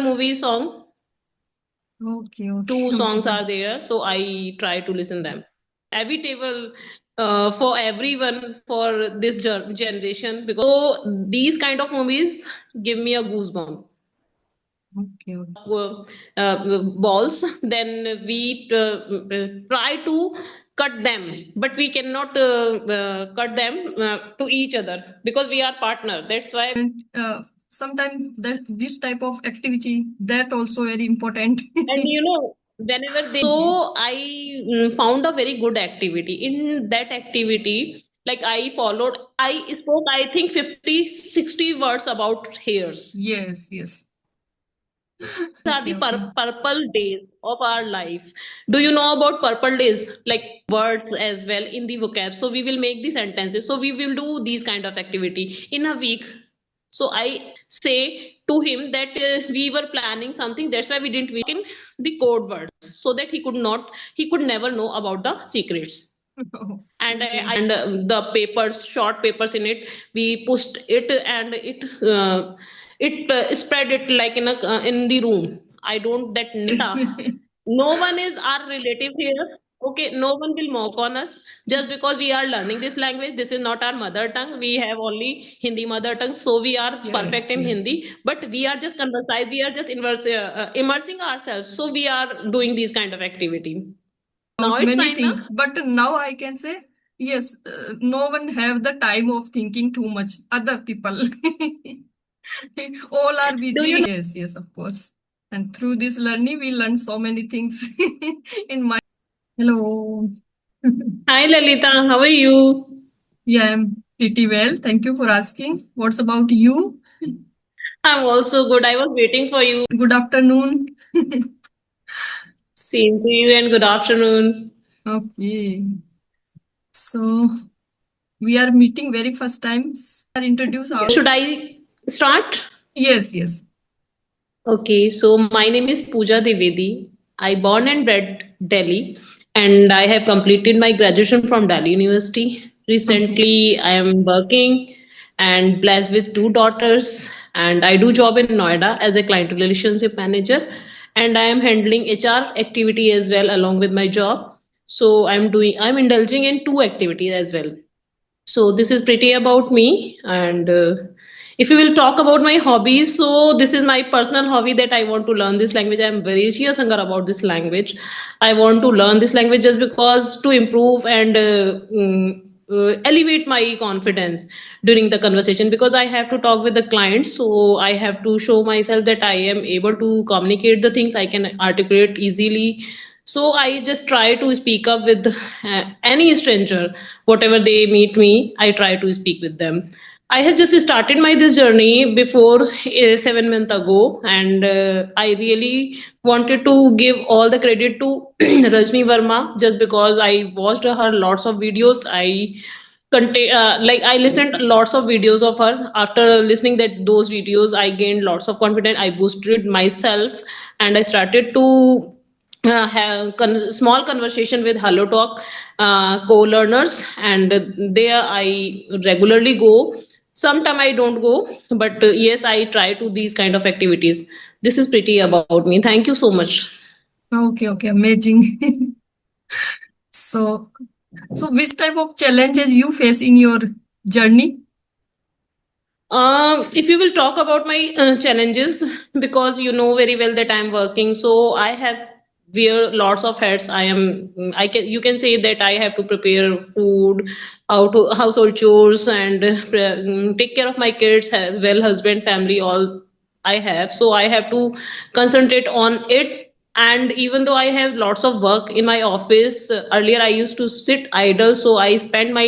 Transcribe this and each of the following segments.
movie song. Okay, Two songs amazing. are there, so I try to listen them. Inevitable for everyone for this generation, because so these kind of movies give me a goosebump. Okay, Balls, then we try to cut them, but we cannot cut them to each other because we are partner. That's why. and sometimes that this type of activity that also very important. And whenever they, so I found a very good activity. In that activity, like I followed, I spoke, I think 50, 60 words about hairs. Yes, yes. These are Okay, the okay. purple days of our life. Do you know about purple days? Like words as well in the vocab. So we will make the sentences. So we will do these kind of activity in a week. So I say to him that we were planning something. That's why we didn't in the code words so that he could never know about the secrets. And Okay. the papers, short papers in it, we pushed it and it spread it like in the room. I don't that no one is our relative here. Okay, no one will mock on us just because we are learning this language. This is not our mother tongue. We have only Hindi mother tongue, so we are Yes, perfect in yes. Hindi. But we are just we are just immersing ourselves. So we are doing these kind of activity. Now About it's many fine, na? things, but now I can say yes. No one have the time of thinking too much. Other people, all are Do you busy. Yes, yes, of course. And through this learning, we learn so many things. In my hello. Hi Lalita, how are you? Yeah, I'm pretty well. Thank you for asking. What's about you? I'm also good. I was waiting for you. Good afternoon. Same to you and good afternoon. Okay. So we are meeting very first times. Are introduce our Should I start? yes, yes. Okay, so my name is Pooja Divedi. I born and bred Delhi, and I have completed my graduation from Delhi University. Okay. Recently, I am working and blessed with two daughters, and I do job in Noida as a client relationship manager, and I am handling HR activity as well along with my job. So I'm indulging in two activities as well. So this is pretty about me. And if you will talk about my hobbies, so this is my personal hobby that I want to learn this language. I am very serious about this language. I want to learn this language just because to improve and elevate my confidence during the conversation, because I have to talk with the clients. So I have to show myself that I am able to communicate the things, I can articulate easily. So I just try to speak up with any stranger, whatever they meet me. I try to speak with them. I have just started my this journey before 7 months ago, and I really wanted to give all the credit to Rajni Verma just because I watched her lots of videos. Like I listened lots of videos of her. After listening that those videos, I gained lots of confidence. I boosted myself, and I started to have small conversation with Hello Talk co-learners, and there I regularly go. Sometime I don't go, but yes, I try to these kind of activities. This is pretty about me. Thank you so much. Okay, okay, amazing. So, so which type of challenges you face in your journey? If you will talk about my challenges, because you know very well that I'm working, so I have wear lots of hats. I can you can say that I have to prepare food, how to household chores, and take care of my kids, as well husband, family, all I have. So I have to concentrate on it. And even though I have lots of work in my office, earlier I used to sit idle, so I spend my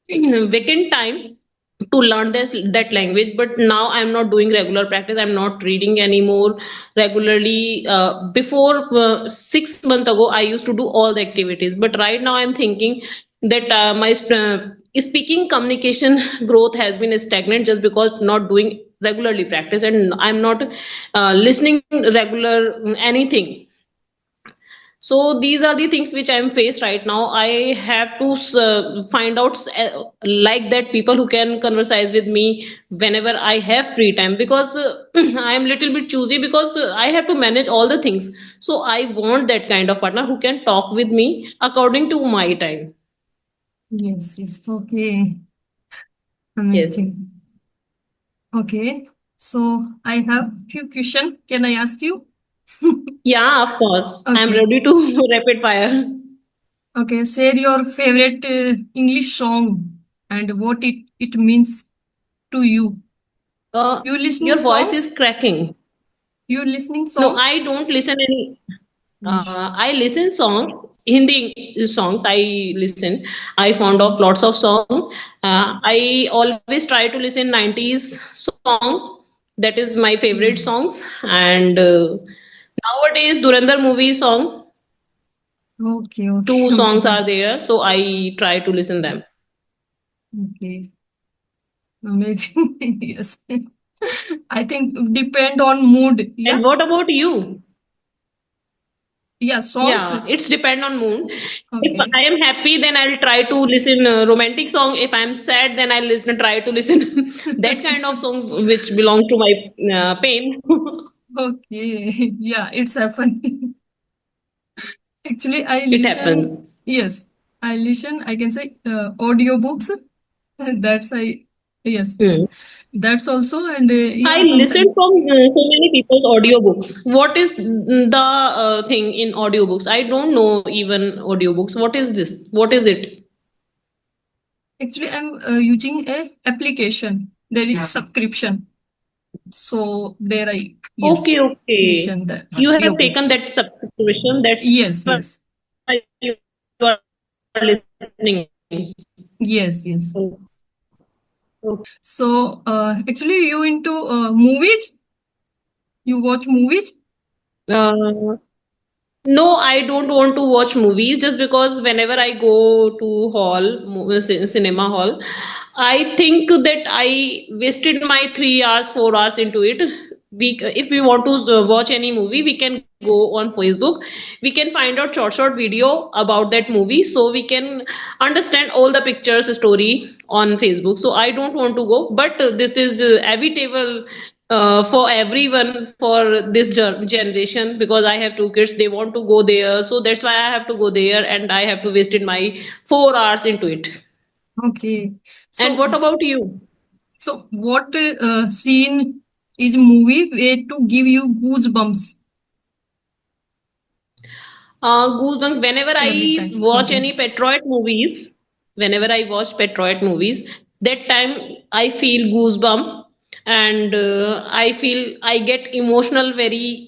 vacant time to learn this that language. But now I'm not doing regular practice, I'm not reading anymore regularly. Before 6 months ago I used to do all the activities, but right now I'm thinking that my speaking communication growth has been stagnant just because not doing regularly practice, and I'm not listening regular anything. So these are the things which I'm faced right now. I have to find out like that people who can converse with me whenever I have free time, because I'm little bit choosy, because I have to manage all the things. So I want that kind of partner who can talk with me according to my time. Yes, yes. Okay. Yes. Amazing. Okay. So I have few questions. Can I ask you? Yeah, of course. I'm Okay. ready to rapid fire. Okay. Share your favorite English song and what it means to you. You listening Your voice is songs? cracking. You listening No, songs? I don't listen any. English. I listen song, Hindi songs. I listen. I found of lots of song. I always try to listen 90s song. That is my favorite Okay. songs. And nowadays, Durandar movie song. Okay. Okay. Two songs are Amazing. there, so I try to listen them. Okay. Amazing. Yes. I think depend on mood. Yeah. And what about you? Yeah. Songs. Yeah, it's depend on mood. If Okay. I am happy, then I'll try to listen romantic song. If I'm sad, then I'll try to listen that kind of song which belong to my pain. Okay. Yeah. It's happening. Actually, I It listen. happens. Yes. I listen. I can say audiobooks. That's I. Yes. Hmm. That's also and I yeah. listen Sometimes. from so many people's audiobooks. What is the thing in audiobooks? I don't know even audiobooks. What is this? What is it? Actually, I'm using a application. There is subscription. So there I yes Okay, okay. listen the You have taken audiobooks. that subscription. That's Yes, why yes, you are listening. yes, yes. Okay. So actually, you into movies? You watch movies? Uh, no, I don't want to watch movies, just because whenever I go to cinema hall, I think that I wasted my 3 hours, 4 hours into it. If we want to watch any movie, we can go on Facebook. We can find out short video about that movie, so we can understand all the pictures, story on Facebook. So I don't want to go, but this is inevitable for everyone for this generation, because I have two kids. They want to go there, so that's why I have to go there, and I have to wasted my 4 hours into it. Okay. And So what about you? what scene is movie way to give you goosebumps Goosebumps. Whenever every I time? watch Okay. any Patriot movies, whenever I watch Patriot movies, that time I feel goosebump, and I feel I get emotional very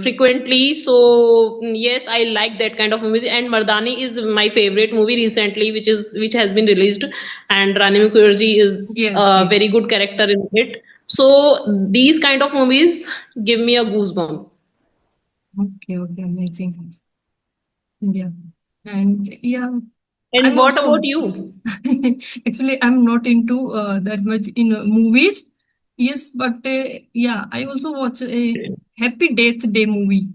frequently. So yes, I like that kind of movies. And Mardani is my favorite movie recently, which has been released, and Rani Mukherjee is Yes, a very yes. good character in it. So these kind of movies give me a goosebump. Okay, okay, amazing. Yeah. And yeah, And I'm what about also you? actually I'm not into that much in movies. Yes, but yeah, I also watch a Happy Death Day movie.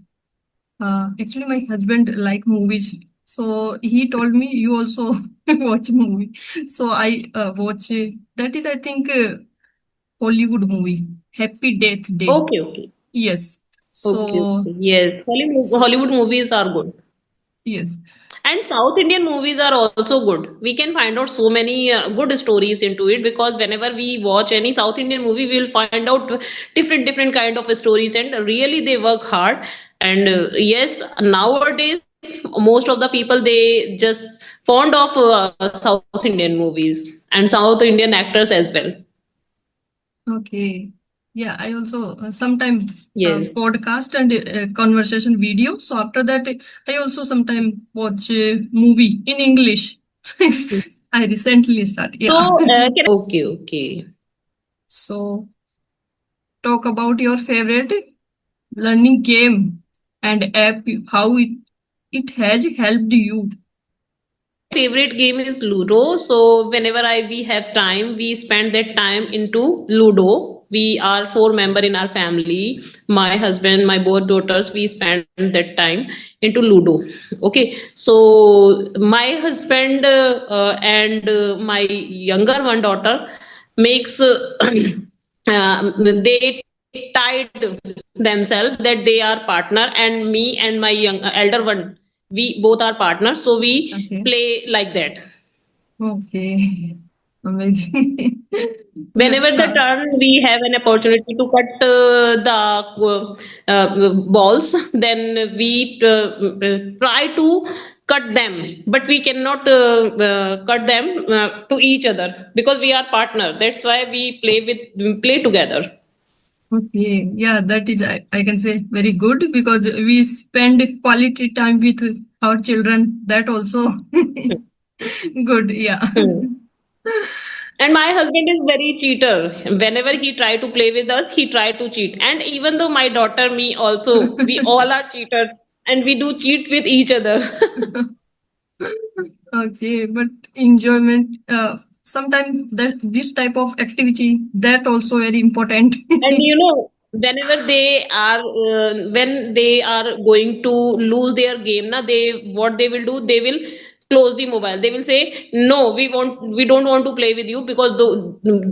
Actually, my husband like movies, so he told me you also watch movie. So I watch that is I think Hollywood movie Happy Death Day. Okay, okay. Yes. Okay, So okay. Yes, so Hollywood movies are good. yes. And South Indian movies are also good. We can find out so many good stories into it, because whenever we watch any South Indian movie, we will find out different kind of stories, and really they work hard. And yes, nowadays most of the people, they just fond of South Indian movies and South Indian actors as well. Okay. Yeah, I also sometimes Yes. podcast and conversation video. So after that, I also sometimes watch movie in English. I recently started. So, Yeah. okay, okay. So talk about your favorite learning game and app. How it has helped you. Favorite game is Ludo. So whenever we have time, we spend that time into Ludo. We are four member in our family. My husband, my both daughters, we spend that time into Ludo. Okay, so my husband and my younger one daughter makes they tied themselves that they are partner, and me and my young elder one, we both are partners, so we Okay. play like that. Okay. Amazing. Yes. Whenever the turn we have an opportunity to cut the balls, then we try to cut them, but we cannot cut them to each other because we are partner. That's why we play together. Okay, yeah, that is, I can say, very good because we spend quality time with our children. That also good, yeah. Hmm. And my husband is very cheater. Whenever he try to play with us, he try to cheat. And even though my daughter, me also, we all are cheaters and we do cheat with each other. Okay, but enjoyment, sometimes that this type of activity, that also very important. And whenever when they are going to lose their game, na, what they will do, they will close the mobile. They will say, "No, we don't want to play with you because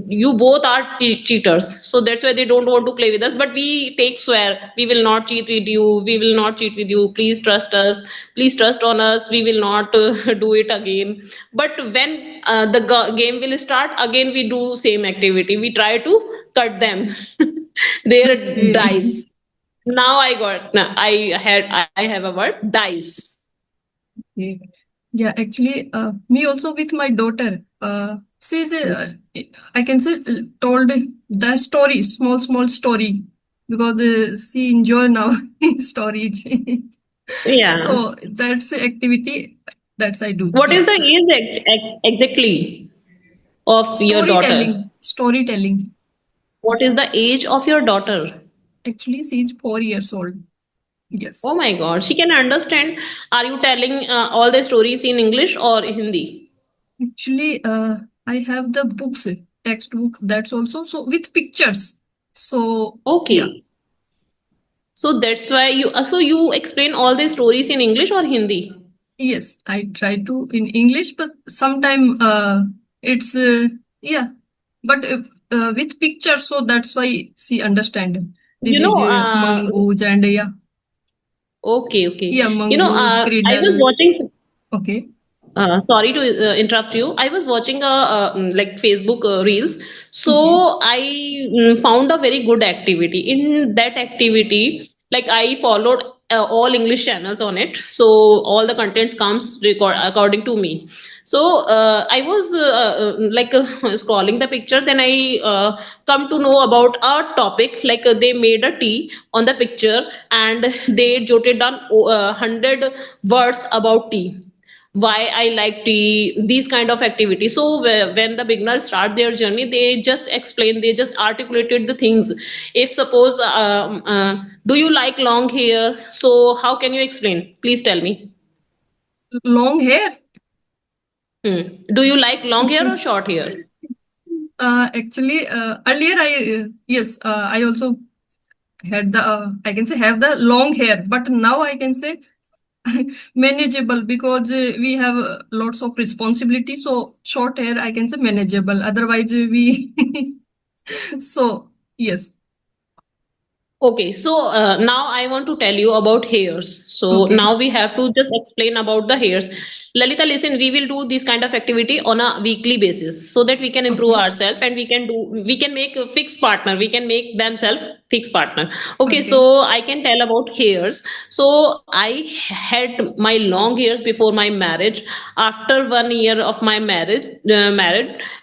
you both are cheaters." So that's why they don't want to play with us. But we take swear, we will not cheat with you. We will not cheat with you. Please trust us. Please trust on us. We will not do it again. But when the game will start again, we do same activity. We try to cut them their Okay. dice. Now I got no, I have a word dice. Okay. Yeah, actually, me also with my daughter. She's, I can say, told the story, small story, because she enjoy now storage. Yeah. So that's the activity that's I do. What is Yeah, the age exactly of your daughter? storytelling. What is the age of your daughter? Actually, she's 4 years old. Yes. Oh my God, she can understand. Are you telling all the stories in English or Hindi? Actually, I have the books, textbook. That's also so with pictures. So yeah. Okay. So that's why you explain all the stories in English or Hindi? Yes, I try to in English, but sometime it's yeah, but with pictures, so that's why she understand. This You is know, mongoose and okay. yeah, mongoose, I was criddle. watching. Okay, Sorry to interrupt you. I was watching like Facebook reels, okay, so I found a very good activity. In that activity, like I followed all English channels on it, so all the contents comes record according to me. So I was scrolling the picture, then I come to know about a topic. Like they made a tea on the picture, and they jotted down 100 words about tea, why I like tea, these kind of activities. So when the beginners start their journey, they just explain, they just articulated the things. If suppose, do you like long hair? So how can you explain? Please tell me. long hair. Do you like long hair or short hair? Actually, earlier yes, I also had the I can say have the long hair, but now I can say manageable because we have lots of responsibility. So short hair, I can say manageable. Otherwise, we so yes, Okay, so now I want to tell you about hairs. So okay, now we have to just explain about the hairs. Lalita, listen, we will do this kind of activity on a weekly basis so that we can improve okay, ourselves, and we can make a fixed partner. We can make themselves fixed partner. Okay, okay, so I can tell about hairs. So I had my long hairs before my marriage. After 1 year of my married,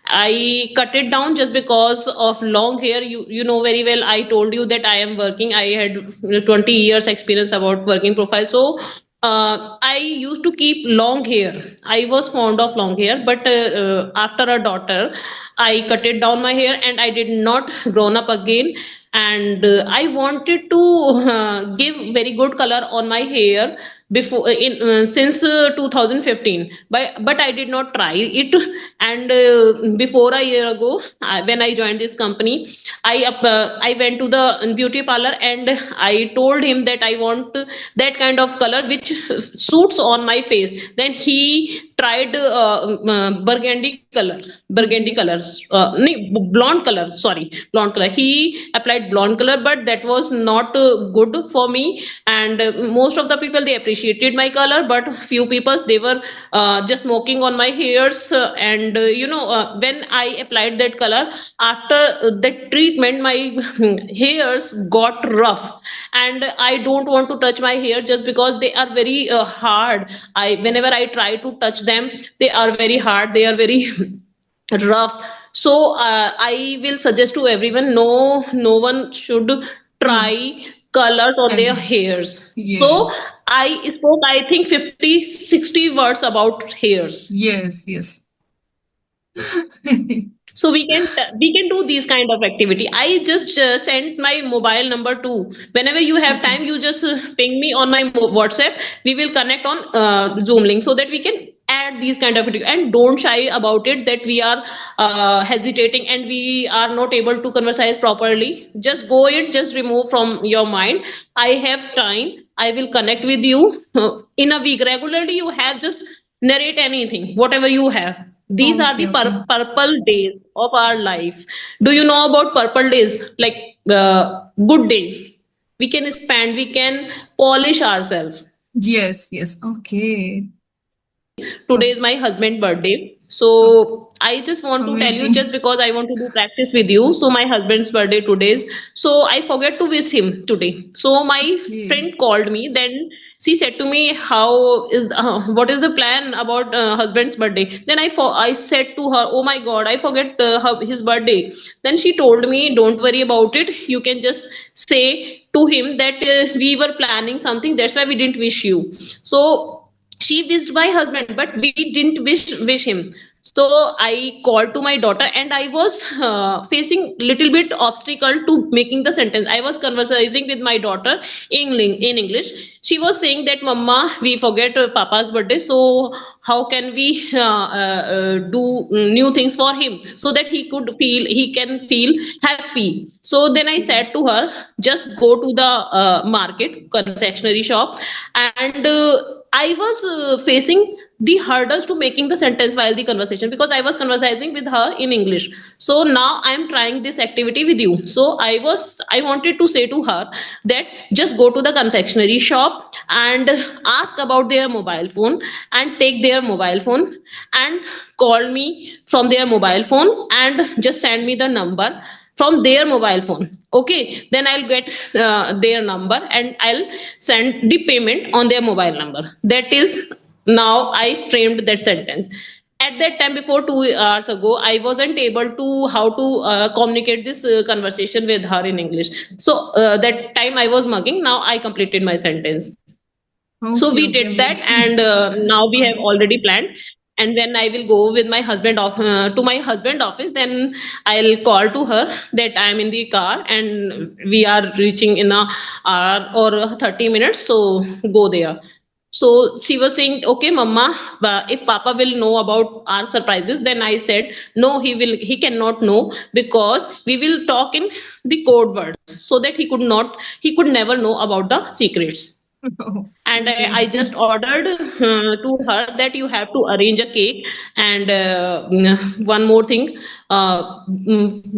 I cut it down just because of long hair. You know very well. I told you that I am working. I had 20 years experience about working profile. So I used to keep long hair. I was fond of long hair, but after a daughter, I cut it down my hair and I did not grown up again. And I wanted to give very good color on my hair. before in since 2015, but I did not try it. And before a year ago, when I joined this company, I went to the beauty parlor and I told him that I want that kind of color which suits on my face. Then he tried burgundy Okay. color, blonde color, sorry, blonde color. He applied blonde color, but that was not good for me. And most of the people, they appreciated my color, but few people, they were just smoking on my hairs. And when I applied that color, after that treatment, my hairs got rough, and I don't want to touch my hair just because they are very hard. I Whenever I try to touch them, they are very hard, they are very rough. So I will suggest to everyone, no one should Use. try colors on their Agree. hairs. So Yes. I spoke, I think, 50-60 words about hairs. Yes. Yes. So we can do these kind of activity. I just sent my mobile number too. Whenever you have Okay. time, you just ping me on my WhatsApp. We will connect on Zoom link so that we can add these kind of activity. And don't shy about it that we are hesitating and we are not able to converse properly. Just go it, just remove from your mind. I have time, I will connect with you in a week. Regularly you have just narrate anything, whatever you have. These are Okay. the Okay. purple days of our life. Do you know about purple days? Like good days. We can spend, we can polish ourselves. Yes. Yes. Okay. Today Oh, is my husband's birthday. oh, So I just want to tell you, just amazing. because I want to do practice with you. So my husband's birthday today is. So I forget to wish him today. So my Okay. friend called me. Then she said to me, "How is what is the plan about husband's birthday?" Then I said to her, "Oh my God, I forget his birthday." Then she told me, "Don't worry about it. You can just say to him that we were planning something. That's why we didn't wish you." So she wished my husband, but we didn't wish him. So I called to my daughter, and I was facing little bit obstacle to making the sentence. I was conversing with my daughter in English. She was saying that, "Mama, we forget papa's birthday, so how can we do new things for him so that he can feel happy?" So then I Okay. said to her, "Just go to the market confectionery shop." And I was facing the hurdles to making the sentence while the conversation, because I was conversing with her in English. So now I am trying this activity with you. So I wanted to say to her that just go to the confectionery shop and ask about their mobile phone, and take their mobile phone and call me from their mobile phone, and just send me the number from their mobile phone. Okay, then I'll get their number and I'll send the payment on their mobile number. That is, now I framed that sentence. At that time, before 2 hours ago, I wasn't able to how to communicate this conversation with her in English. So that time I was mugging. Now I completed my sentence. So Okay. we Okay. did that, and Amazing. now we have Okay. already planned. And when I will go with my husband to my husband office, then I'll call to her that I am in the car and we are reaching in a hour or 30 minutes. So go there. So she was saying, "Okay, Mama, if Papa will know about our surprises." Then I said, "No, he cannot know, because we will talk in the code words so that he could never know about the secrets." And Okay. I just ordered to her that you have to arrange a cake. And one more thing,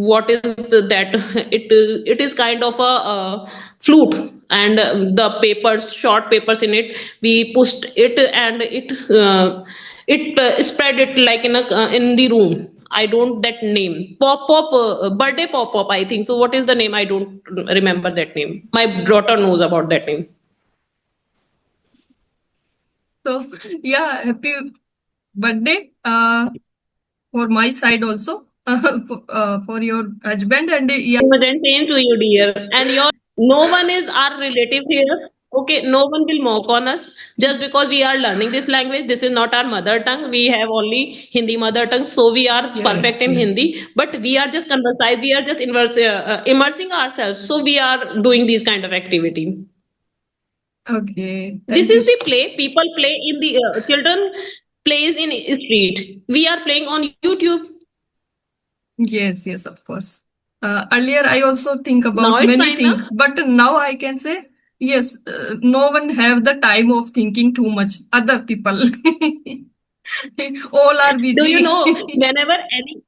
what is that? It is kind of a flute, and the papers, short papers in it. We pushed it, and it spread it like in the room. I don't that name. Pop birthday pop. I think so. What is the name? I don't remember that name. My daughter knows about that name. So yeah, happy birthday. For my side also. For your husband and yeah. Much, and same to you, dear. And your no one is our relative here. Okay, no one will mock on us just because we are learning this language. This is not our mother tongue. We have only Hindi mother tongue, so we are Yes. perfect in Yes. Hindi. But we are just conversing. We are just immersing ourselves. So we are doing these kind of activity. Okay. This Thank you. is the play people play in the children plays in street. We are playing on YouTube. Yes, yes, of course. Earlier, I also think Now about it's many fine, na? things, but now I can say, yes, no one have the time of thinking too much. Other people, all are Do you busy. know whenever any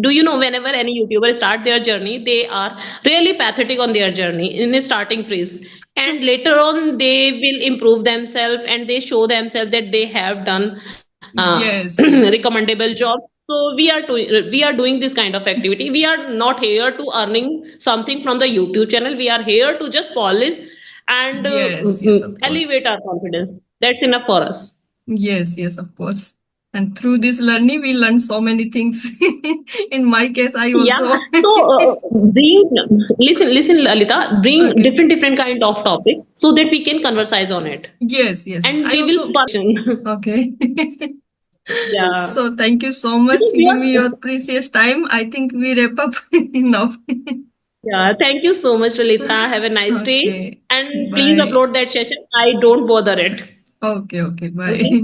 do you know whenever any YouTuber start their journey, they are really pathetic on their journey in the starting phase, and later on they will improve themselves and they show themselves that they have done Yes, yes, recommendable job. So we are doing this kind of activity. We are not here to earning something from the YouTube channel. We are here to just polish and yes, yes, of course. elevate our confidence. That's enough for us. Yes, yes, of course. And through this learning, we learn so many things. In my case, I Yeah. also. So bring listen, Lalita. Bring Okay. different kind of topic so that we can converse on it, Yes, yes. and I we will also. fun. Okay. Yeah. So thank you so much. Because we Give me are. your precious time. I think we wrap up now. Yeah. Thank you so much, Lalita. Have a nice day, Okay. and please Bye. upload that session. I don't bother it. Okay, okay. Okay. Bye.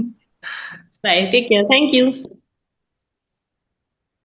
Bye. Take care. Thank you.